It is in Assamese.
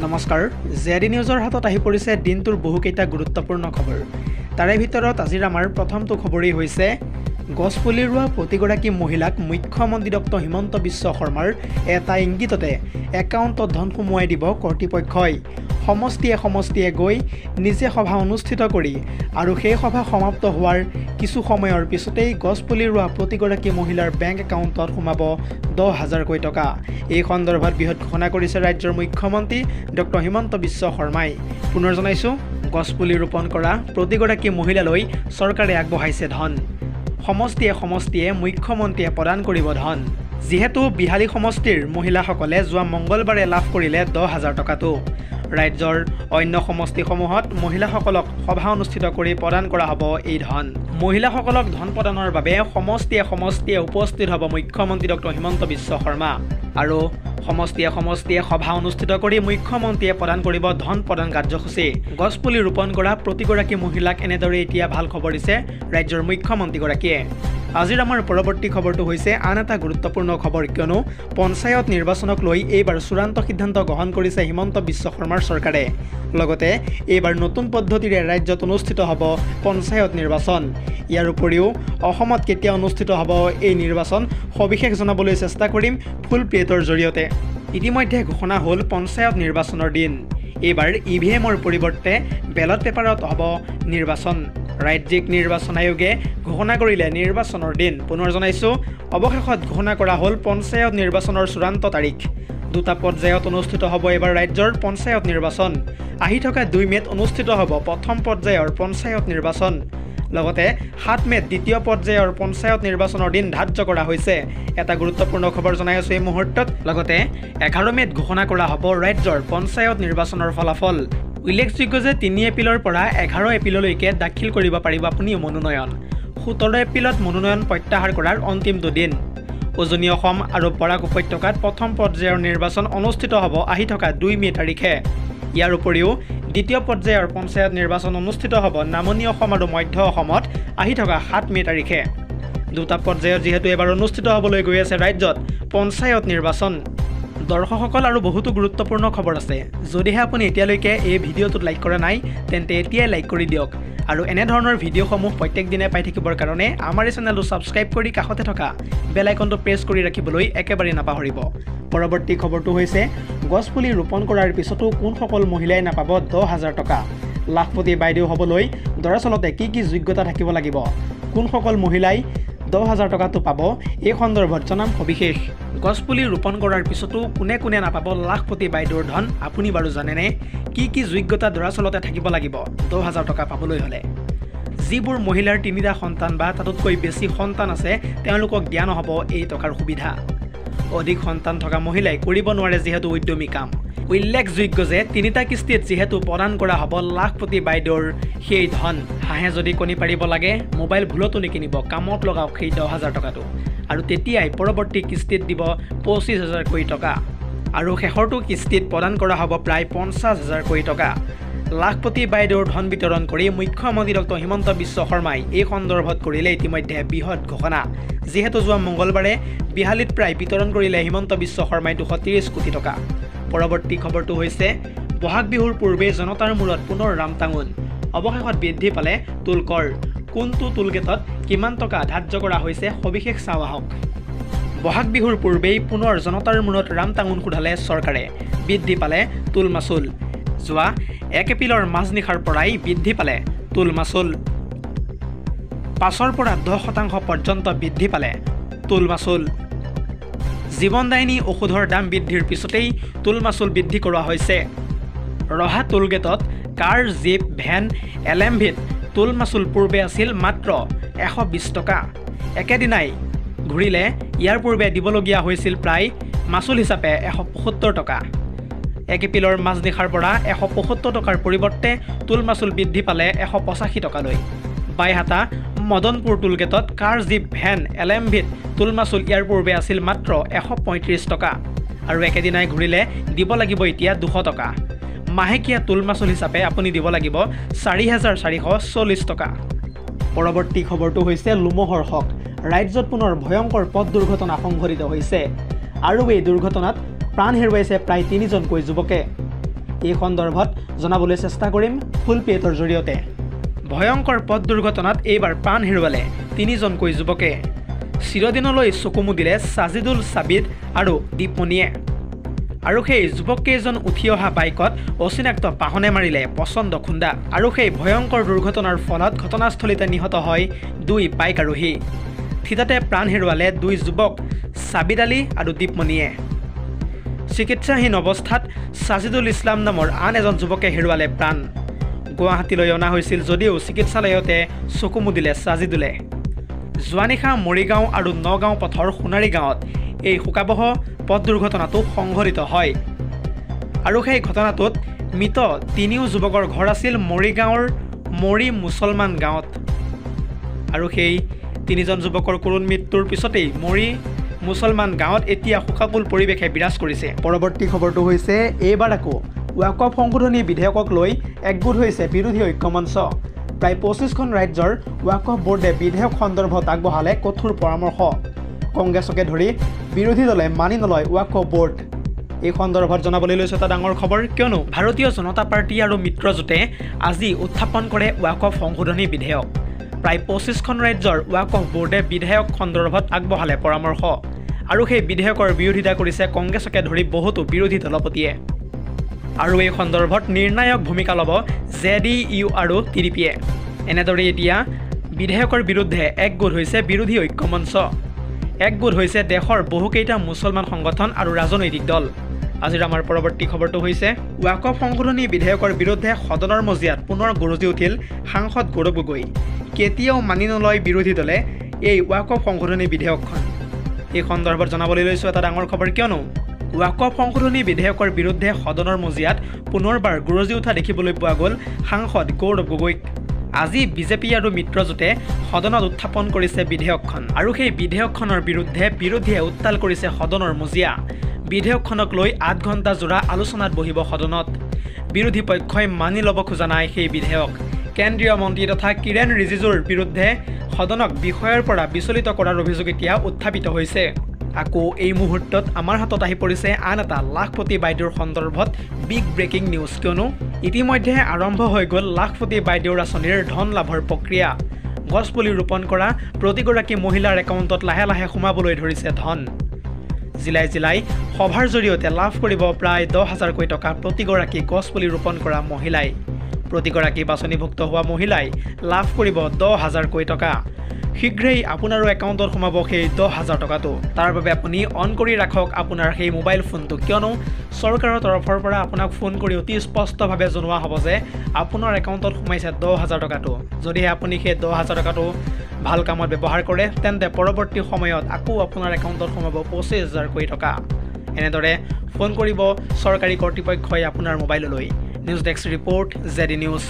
নমস্কাৰ জেডি নিউজৰ হাতত আহি পৰিছে দিনটোৰ বহুকেইটা গুৰুত্বপূৰ্ণ খবৰ তাৰে ভিতৰত আজিৰ আমাৰ প্ৰথমটো খবৰেই হৈছে গছপুলি ৰোৱা প্ৰতিগৰাকী মহিলাক মুখ্যমন্ত্ৰী ডক্টৰ হিমন্ত বিশ্ব শৰ্মাৰ এটা ইংগিততে একাউণ্টত ধন সোমোৱাই দিব কৰ্তৃপক্ষই সমষ্টিয়ে গৈ নিজে সভা অনুষ্ঠিত কৰি আৰু সেই সভা সমাপ্ত হোৱাৰ কিছু সময়ৰ পিছতেই গছপুলি ৰোৱা প্ৰতিগৰাকী মহিলাৰ বেংক একাউণ্টত সোমাব 10,000 টকা এই সন্দৰ্ভত বৃহৎ ঘোষণা কৰিছে ৰাজ্যৰ মুখ্যমন্ত্ৰী ডক্টৰ হিমন্ত বিশ্ব শৰ্মাই পুনৰ জনাইছো গছপুলি ৰোপণ কৰা প্ৰতিগৰাকী মহিলালৈ চৰকাৰে আগবঢ়াইছে ধন সমষ্টিয়ে মুখ্যমন্ত্ৰীয়ে প্ৰদান কৰিব ধন যেহেতু বিহালী সমষ্টিৰ মহিলাসকলে যোৱা মঙ্গলবাৰে লাভ কৰিলে 10,000 টকাটো ৰাজ্যৰ অন্য সমষ্টিসমূহত মহিলাসকলক সভা অনুষ্ঠিত কৰি প্ৰদান কৰা হ'ব এই ধন মহিলাসকলক ধন প্ৰদানৰ বাবে সমষ্টিয়ে উপস্থিত হ'ব মুখ্যমন্ত্ৰী ডক্টৰ হিমন্ত বিশ্ব শৰ্মা আৰু সমষ্টিয়ে সভা অনুষ্ঠিত কৰি মুখ্যমন্ত্ৰীয়ে প্ৰদান কৰিব ধন প্ৰদান কাৰ্যসূচী গছপুলি ৰোপণ কৰা প্ৰতিগৰাকী মহিলাক এনেদৰে এতিয়া ভাল খবৰ দিছে ৰাজ্যৰ মুখ্যমন্ত্ৰীগৰাকীয়ে আজিৰ আমাৰ পৰৱৰ্তী খবৰটো হৈছে আন এটা গুৰুত্বপূৰ্ণ খবৰ কিয়নো পঞ্চায়ত নিৰ্বাচনক লৈ এইবাৰ চূড়ান্ত সিদ্ধান্ত গ্ৰহণ কৰিছে হিমন্ত বিশ্ব শৰ্মাৰ চৰকাৰে লগতে এইবাৰ নতুন পদ্ধতিৰে ৰাজ্যত অনুষ্ঠিত হ'ব পঞ্চায়ত নিৰ্বাচন ইয়াৰ উপৰিও অসমত কেতিয়া অনুষ্ঠিত হ'ব এই নিৰ্বাচন সবিশেষ জনাবলৈ চেষ্টা কৰিম ফুল প্লেটৰ জৰিয়তে ইতিমধ্যে ঘোষণা হ'ল পঞ্চায়ত নিৰ্বাচনৰ দিন এইবাৰ ইভিএমৰ পৰিৱৰ্তে বেলট পেপাৰত হ'ব নিৰ্বাচন ৰাজ্যিক নিৰ্বাচন আয়োগে ঘোষণা কৰিলে নিৰ্বাচনৰ দিন পুনৰ জনাইছো অৱশেষত ঘোষণা কৰা হ'ল পঞ্চায়ত নিৰ্বাচনৰ চূড়ান্ত তাৰিখ দুটা পৰ্যায়ত অনুষ্ঠিত হ'ব এবাৰ ৰাজ্যৰ পঞ্চায়ত নিৰ্বাচন আহি থকা 2 মেত অনুষ্ঠিত হ'ব প্ৰথম পৰ্যায়ৰ পঞ্চায়ত নিৰ্বাচন লগতে 7 মেত দ্বিতীয় পৰ্যায়ৰ পঞ্চায়ত নিৰ্বাচনৰ দিন ধাৰ্য কৰা হৈছে এটা গুৰুত্বপূৰ্ণ খবৰ জনাই আছো এই মুহূৰ্তত লগতে 11 মেত ঘোষণা কৰা হ'ব ৰাজ্যৰ পঞ্চায়ত নিৰ্বাচনৰ ফলাফল উল্লেখযোগ্য যে 3 এপ্ৰিলৰ পৰা 11 এপ্ৰিললৈকে দাখিল কৰিব পাৰিব আপুনি মনোনয়ন 17 এপ্ৰিলত মনোনয়ন প্ৰত্যাহাৰ কৰাৰ অন্তিমটো দিন উজনি অসম আৰু বৰাক উপত্যকাত প্ৰথম পৰ্যায়ৰ নিৰ্বাচন অনুষ্ঠিত হ'ব আহি থকা 2 মে তাৰিখে ইয়াৰ উপৰিও দ্বিতীয় পৰ্যায়ৰ পঞ্চায়ত নিৰ্বাচন অনুষ্ঠিত হ'ব নামনি অসম আৰু মধ্য অসমত আহি থকা 7 মে তাৰিখে দুটা পৰ্যায়ত যেহেতু এবাৰ অনুষ্ঠিত হ'বলৈ গৈ আছে ৰাজ্যত পঞ্চায়ত নিৰ্বাচন দৰ্শকসকল আৰু বহুতো গুৰুত্বপূৰ্ণ খবৰ আছে যদিহে আপুনি এতিয়ালৈকে এই ভিডিঅ'টোত লাইক কৰা নাই তেন্তে এতিয়াই লাইক কৰি দিয়ক আৰু এনে ধৰণৰ ভিডিঅ'সমূহ প্ৰত্যেক দিনে পাই থাকিবৰ কাৰণে আমাৰ এই চেনেলটো ছাবস্ক্ৰাইব কৰি কাষতে থকা বেল আইকনটো প্ৰেছ কৰি ৰাখিবলৈ একেবাৰে নাপাহৰিব পৰৱৰ্তী খবৰটো হৈছে গছপুলি ৰোপণ কৰাৰ পিছতো কোনসকল মহিলাই নাপাব 10,000 টকা লাখপতি বাইদেউ হ'বলৈ দৰাচলতে কি যোগ্যতা থাকিব লাগিব কোনসকল মহিলাই 10,000 টকাটো পাব এই সন্দৰ্ভত জনাম সবিশেষ গছপুলি ৰোপণ কৰাৰ পিছতো কোনে নাপাব লাখপতি বাইদেউৰ ধন আপুনি বাৰু জানেনে কি যোগ্যতা দৰাচলতে থাকিব লাগিব 10,000 টকা পাবলৈ হ'লে যিবোৰ মহিলাৰ 3টা সন্তান বা তাতকৈ বেছি সন্তান আছে তেওঁলোকক দিয়া নহ'ব এই টকাৰ সুবিধা অধিক সন্তান থকা মহিলাই কৰিব নোৱাৰে যেহেতু উদ্যমী কাম উল্লেখযোগ্য যে 3টা কিস্তিত যেহেতু প্ৰদান কৰা হ'ব লাখপতি বাইদেউৰ সেই ধন হাঁহে যদি কণী পাৰিব লাগে মোবাইল ভুলতো নিকিনিব কামত লগাওক সেই 10,000 টকাটো আৰু তেতিয়াই পৰৱৰ্তী কিস্তিত দিব 25,000 টকা আৰু শেষৰটো কিস্তিত প্ৰদান কৰা হ'ব প্ৰায় 50,000 টকা লাখপতি বাইদেউৰ ধন বিতৰণ কৰি মুখ্যমন্ত্ৰী ডক্টৰ হিমন্ত বিশ্ব শৰ্মাই এই সন্দৰ্ভত কৰিলে ইতিমধ্যে বৃহৎ ঘোষণা যেহেতু যোৱা মঙ্গলবাৰে বিহালীত প্ৰায় বিতৰণ কৰিলে হিমন্ত বিশ্ব শৰ্মাই 230 কোটি টকা পৰৱৰ্তী খবৰটো হৈছে বহাগ বিহুৰ পূৰ্বে জনতাৰ মূৰত পুনৰ ৰামটাঙোন অৱশেষত বৃদ্ধি পালে টুলকৰ কোনটো টুলগেটত কিমান টকা ধাৰ্য কৰা হৈছে সবিশেষ চাওঁ আহক বহাগ বিহুৰ পূৰ্বেই পুনৰ জনতাৰ মূৰত ৰামটাঙোন সোধালে চৰকাৰে বৃদ্ধি পালে টুল মাচুল যোৱা 1 এপ্ৰিলৰ মাজনিশাৰ পৰাই বৃদ্ধি পালে টুল মাচুল 5ৰ পৰা 10% পৰ্যন্ত বৃদ্ধি পালে টুল মাচুল জীৱনদায়িনী ঔষধৰ দাম বৃদ্ধিৰ পিছতেই টুল মাচুল বৃদ্ধি কৰা হৈছে ৰহা টুলগেটত কাৰ জিপ ভেন এলএমভিত টুল মাচুল পূৰ্বে আছিল মাত্ৰ 120 টকা একেদিনাই ঘূৰিলে ইয়াৰ পূৰ্বে দিবলগীয়া হৈছিল প্ৰায় মাচুল হিচাপে 175 টকা 1 এপ্ৰিলৰ মাজনিশাৰ পৰা 175 টকাৰ পৰিৱৰ্তে টুল মাচুল বৃদ্ধি পালে 185 টকালৈ বাইহাটা মদনপুৰ টুলগেটত কাৰ জিপ ভেন এলএমভিত টুল মাচুল ইয়াৰ পূৰ্বে আছিল মাত্ৰ 135 টকা আৰু একেদিনাই ঘূৰিলে দিব লাগিব এতিয়া 200 টকা মাহেকীয়া টুল মাচুল হিচাপে আপুনি দিব লাগিব 4,440 টকা পৰৱৰ্তী খবৰটো হৈছে লুমহৰ হক ৰাজ্যত পুনৰ ভয়ংকৰ পথ দুৰ্ঘটনা সংঘটিত হৈছে আৰু এই দুৰ্ঘটনাত প্ৰাণ হেৰুৱাইছে প্ৰায় 3জনকৈ যুৱকে এই সন্দৰ্ভত জনাবলৈ চেষ্টা কৰিম ফুল প্লেটৰ জৰিয়তে। ভয়ংকৰ পথ দুৰ্ঘটনাত এইবাৰ প্ৰাণ হেৰুৱালে 3জনকৈ যুৱকে। চিৰদিনলৈ চকু মুদিলে সাজিদুল সাবিদ আৰু দীপমণিয়ে। আৰু সেই যুৱককেইজন উঠি অহা বাইকত অচিনাক্ত বাহনে মাৰিলে প্ৰচণ্ড খুন্দা। আৰু সেই ভয়ংকৰ দুৰ্ঘটনাৰ ফলত ঘটনাস্থলীতে নিহত হয় 2 বাইক আৰোহী। থিতাতে প্ৰাণ হেৰুৱালে 2 যুৱক সাবিদ আলী আৰু দীপমণিয়ে। চিকিৎসাহীন অৱস্থাত সাজিদুল ইছলাম নামৰ আন এজন যুৱকে হেৰুৱালে প্ৰাণ। গুৱাহাটীলৈ অনা হৈছিল যদিও চিকিৎসালয়তে চকু মুদিলে সাজিদুলে। যোৱা নিশা মৰিগাঁও আৰু নগাঁও পথৰ সোণাৰী গাঁৱত এই শোকাবহ পথ দুৰ্ঘটনাটো সংঘটিত হয়। আৰু সেই ঘটনাটোত মৃত 3 যুৱকৰ ঘৰ আছিল মৰিগাঁৱৰ মৰি মুছলমান গাঁৱত। আৰু সেই 3জন যুৱকৰ কৰুণ মৃত্যুৰ পিছতেই মৰি মুছলমান গাঁৱত এতিয়া শোকাকুল পৰিৱেশে বিৰাজ কৰিছে। পৰৱৰ্তী খবৰটো হৈছে এইবাৰ আকৌ ৱাকফ সংশোধনী বিধেয়কক লৈ একগোট হৈছে বিৰোধী ঐক্যমঞ্চ। প্ৰায় 25খন ৰাজ্যৰ ৱাকফ বোৰ্ডে বিধেয়ক সন্দৰ্ভত আগবঢ়ালে কঠোৰ পৰামৰ্শ। কংগ্ৰেছকে ধৰি বিৰোধী দলে মানি নলয় ৱাকফ বোৰ্ড। এই সন্দৰ্ভত জনাবলৈ লৈছোঁ এটা ডাঙৰ খবৰ, কিয়নো ভাৰতীয় জনতা পাৰ্টি আৰু মিত্ৰজোঁটে আজি উত্থাপন কৰে ৱাকফ সংশোধনী বিধেয়ক। প্ৰায় 25খন ৰাজ্যৰ ৱাকফ বোৰ্ডে বিধেয়ক সন্দৰ্ভত আগবঢ়ালে পৰামৰ্শ। আৰু সেই বিধেয়কৰ বিৰোধিতা কৰিছে কংগ্ৰেছকে ধৰি বহুতো বিৰোধী দলপতিয়ে। আৰু এই সন্দৰ্ভত নিৰ্ণায়ক ভূমিকা ল'ব JDU আৰু TDPয়ে। এনেদৰে এতিয়া বিধেয়কৰ বিৰুদ্ধে একগোট হৈছে বিৰোধী ঐক্যমঞ্চ। একগোট হৈছে দেশৰ বহুকেইটা মুছলমান সংগঠন আৰু ৰাজনৈতিক দল। আজিৰ আমাৰ পৰৱৰ্তী খবৰটো হৈছে ৱাকফ সংশোধনী বিধেয়কৰ বিৰুদ্ধে সদনৰ মজিয়াত পুনৰ গৰজি উঠিল সাংসদ গৌৰৱ গগৈ। কেতিয়াও মানি নলয় বিৰোধী দলে এই ৱাকফ সংশোধনী বিধেয়কখন। এই সন্দৰ্ভত জনাবলৈ লৈছোঁ এটা ডাঙৰ খবৰ, কিয়নো ৱাকফ সংশোধনী বিধেয়কৰ বিৰুদ্ধে সদনৰ মজিয়াত পুনৰবাৰ গৰজি উঠা দেখিবলৈ পোৱা গ'ল সাংসদ গৌৰৱ গগৈক। আজি বিজেপি আৰু মিত্ৰজোঁটে সদনত উত্থাপন কৰিছে বিধেয়কখন। আৰু সেই বিধেয়কখনৰ বিৰুদ্ধে বিৰোধীয়ে উত্তাল কৰিছে সদনৰ মজিয়া। বিধেয়কখনক লৈ 8 ঘণ্টা জোৰা আলোচনাত বহিব সদনত। বিৰোধী পক্ষই মানি ল'ব খোজা নাই সেই বিধেয়ক। কেন্দ্ৰীয় মন্ত্ৰী তথা কিৰেণ ৰিজিজুৰ বিৰুদ্ধে সদনক বিষয়ৰ পৰা বিচলিত কৰাৰ অভিযোগ এতিয়া উত্থাপিত হৈছে। আকৌ এই মুহূৰ্তত আমাৰ হাতত আহি পৰিছে আন এটা লাখপতি বাইদেউৰ সন্দৰ্ভত বিগ ব্ৰেকিং নিউজ, কিয়নো ইতিমধ্যে আৰম্ভ হৈ গ'ল লাখপতি বাইদেউৰ আঁচনিৰ ধন লাভৰ প্ৰক্ৰিয়া। গছপুলি ৰোপণ কৰা প্ৰতিগৰাকী মহিলাৰ একাউণ্টত লাহে লাহে সোমাবলৈ ধৰিছে ধন। জিলাই জিলাই সভাৰ জৰিয়তে লাভ কৰিব প্ৰায় 10,000কৈ টকা প্ৰতিগৰাকী গছপুলি ৰোপণ কৰা মহিলাই। প্ৰতিগৰাকী বাছনিভুক্ত হোৱা মহিলাই লাভ কৰিব 10,000কৈ টকা। শীঘ্ৰেই আপোনাৰো একাউণ্টত সোমাব সেই 10,000 টকাটো। তাৰ বাবে আপুনি অন কৰি ৰাখক আপোনাৰ সেই মোবাইল ফোনটো, কিয়নো চৰকাৰৰ তৰফৰ পৰা আপোনাক ফোন কৰি অতি স্পষ্টভাৱে জনোৱা হ'ব যে আপোনাৰ একাউণ্টত সোমাইছে 10,000 টকাটো। যদিহে আপুনি সেই 10,000 টকাটো ভাল কামত ব্যৱহাৰ কৰে তেন্তে পৰৱৰ্তী সময়ত আকৌ আপোনাৰ একাউণ্টত সোমাব 25,000কৈ টকা। এনেদৰে ফোন কৰিব চৰকাৰী কৰ্তৃপক্ষই আপোনাৰ মোবাইললৈ। News desk report, JD news.